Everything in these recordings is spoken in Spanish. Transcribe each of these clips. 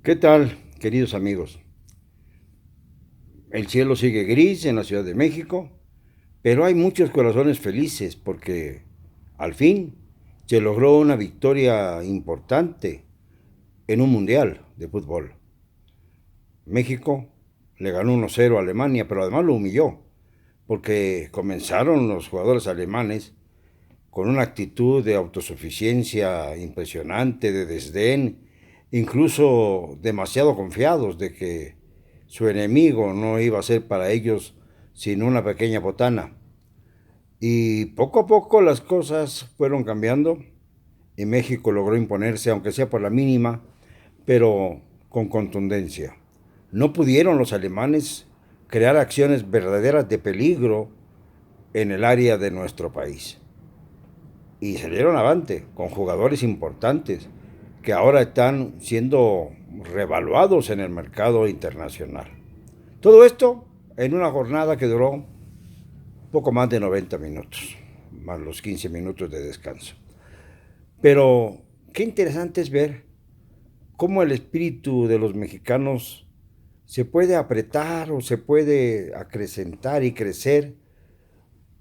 ¿Qué tal, queridos amigos? El cielo sigue gris en la Ciudad de México, pero hay muchos corazones felices porque al fin se logró una victoria importante en un mundial de fútbol. México le ganó 1-0 a Alemania, pero además lo humilló, porque comenzaron los jugadores alemanes con una actitud de autosuficiencia impresionante, de desdén, incluso demasiado confiados de que su enemigo no iba a ser para ellos sino una pequeña botana. Y poco a poco las cosas fueron cambiando y México logró imponerse, aunque sea por la mínima, pero con contundencia. No pudieron los alemanes crear acciones verdaderas de peligro en el área de nuestro país. Y salieron avante con jugadores importantes que ahora están siendo revaluados en el mercado internacional. Todo esto en una jornada que duró poco más de 90 minutos, más los 15 minutos de descanso. Pero qué interesante es ver cómo el espíritu de los mexicanos se puede apretar o se puede acrecentar y crecer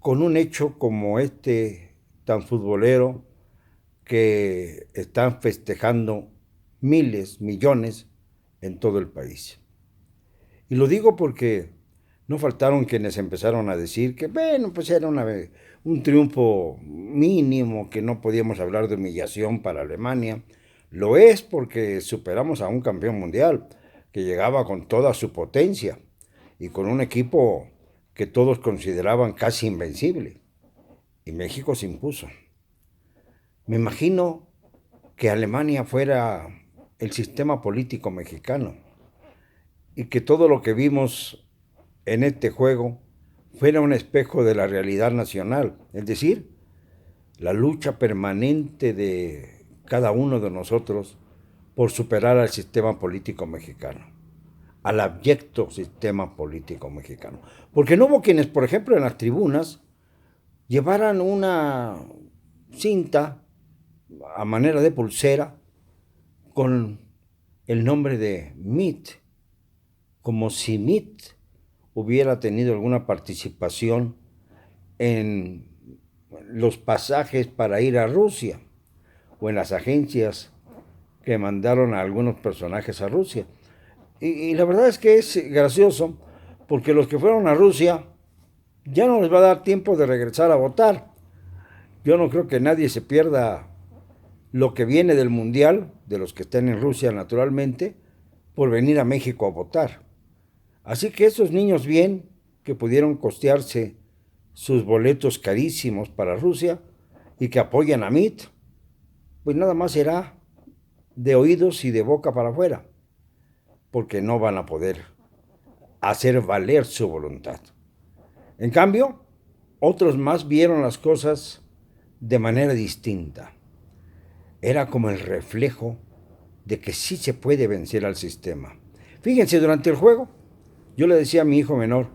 con un hecho como este tan futbolero que están festejando miles, millones en todo el país. Y lo digo porque no faltaron quienes empezaron a decir que, bueno, pues era un triunfo mínimo, que no podíamos hablar de humillación para Alemania. Lo es porque superamos a un campeón mundial que llegaba con toda su potencia y con un equipo que todos consideraban casi invencible. Y México se impuso. Me imagino que Alemania fuera el sistema político mexicano y que todo lo que vimos en este juego fuera un espejo de la realidad nacional, es decir, la lucha permanente de cada uno de nosotros por superar al sistema político mexicano, al abyecto sistema político mexicano. Porque no hubo quienes, por ejemplo, en las tribunas llevaran una cinta a manera de pulsera con el nombre de MIT, como si MIT hubiera tenido alguna participación en los pasajes para ir a Rusia o en las agencias que mandaron a algunos personajes a Rusia. Y la verdad es que es gracioso porque los que fueron a Rusia ya no les va a dar tiempo de regresar a votar. Yo no creo que nadie se pierda lo que viene del Mundial, de los que están en Rusia naturalmente, por venir a México a votar. Así que esos niños bien, que pudieron costearse sus boletos carísimos para Rusia y que apoyan a MIT, pues nada más será de oídos y de boca para afuera, porque no van a poder hacer valer su voluntad. En cambio, otros más vieron las cosas de manera distinta. Era como el reflejo de que sí se puede vencer al sistema. Fíjense, durante el juego, yo le decía a mi hijo menor,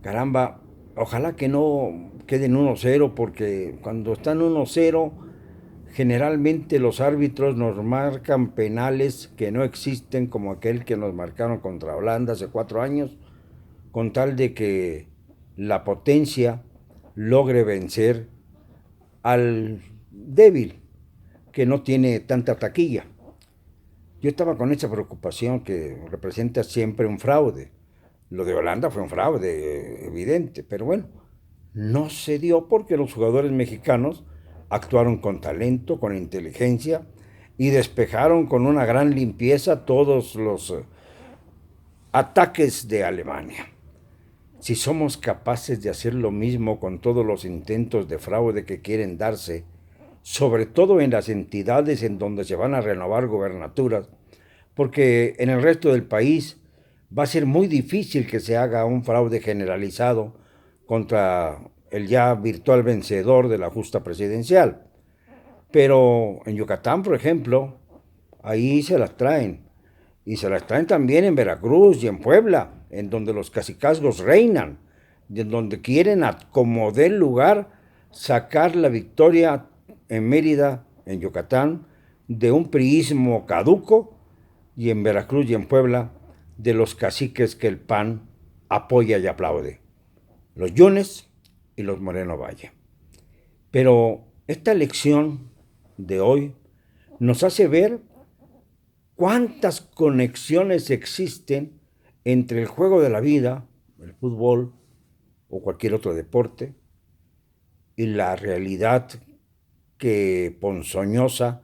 caramba, ojalá que no queden 1-0, porque cuando están 1-0, generalmente los árbitros nos marcan penales que no existen, como aquel que nos marcaron contra Holanda hace 4 años, con tal de que la potencia logre vencer al débil, que no tiene tanta taquilla. Yo estaba con esa preocupación que representa siempre un fraude. Lo de Holanda fue un fraude evidente, pero bueno, no se dio porque los jugadores mexicanos actuaron con talento, con inteligencia y despejaron con una gran limpieza todos los ataques de Alemania. Si somos capaces de hacer lo mismo con todos los intentos de fraude que quieren darse, sobre todo en las entidades en donde se van a renovar gobernaturas, porque en el resto del país va a ser muy difícil que se haga un fraude generalizado contra el ya virtual vencedor de la justa presidencial. Pero en Yucatán, por ejemplo, ahí se las traen. Y se las traen también en Veracruz y en Puebla, en donde los cacicazgos reinan, y en donde quieren, como dé lugar, sacar la victoria en Mérida, en Yucatán, de un priismo caduco y en Veracruz y en Puebla de los caciques que el PAN apoya y aplaude, los Yunes y los Moreno Valle. Pero esta elección de hoy nos hace ver cuántas conexiones existen entre el juego de la vida, el fútbol o cualquier otro deporte, y la realidad que ponzoñosa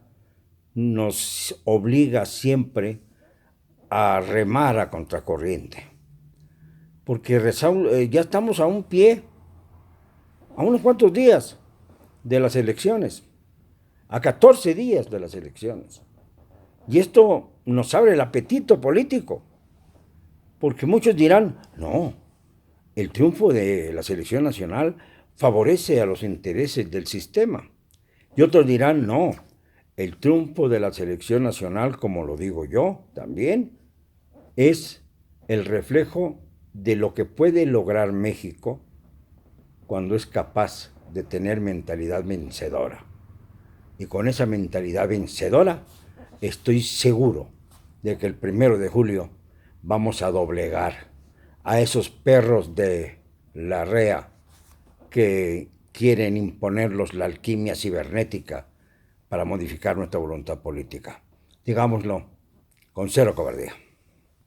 nos obliga siempre a remar a contracorriente. Porque ya estamos a un pie, a unos cuantos días de las elecciones, a 14 días de las elecciones. Y esto nos abre el apetito político, porque muchos dirán, no, el triunfo de la selección nacional favorece a los intereses del sistema. Y otros dirán, no, el triunfo de la selección nacional, como lo digo yo también, es el reflejo de lo que puede lograr México cuando es capaz de tener mentalidad vencedora. Y con esa mentalidad vencedora, estoy seguro de que el 1 de julio vamos a doblegar a esos perros de la REA que quieren imponernos la alquimia cibernética para modificar nuestra voluntad política. Digámoslo con cero cobardía.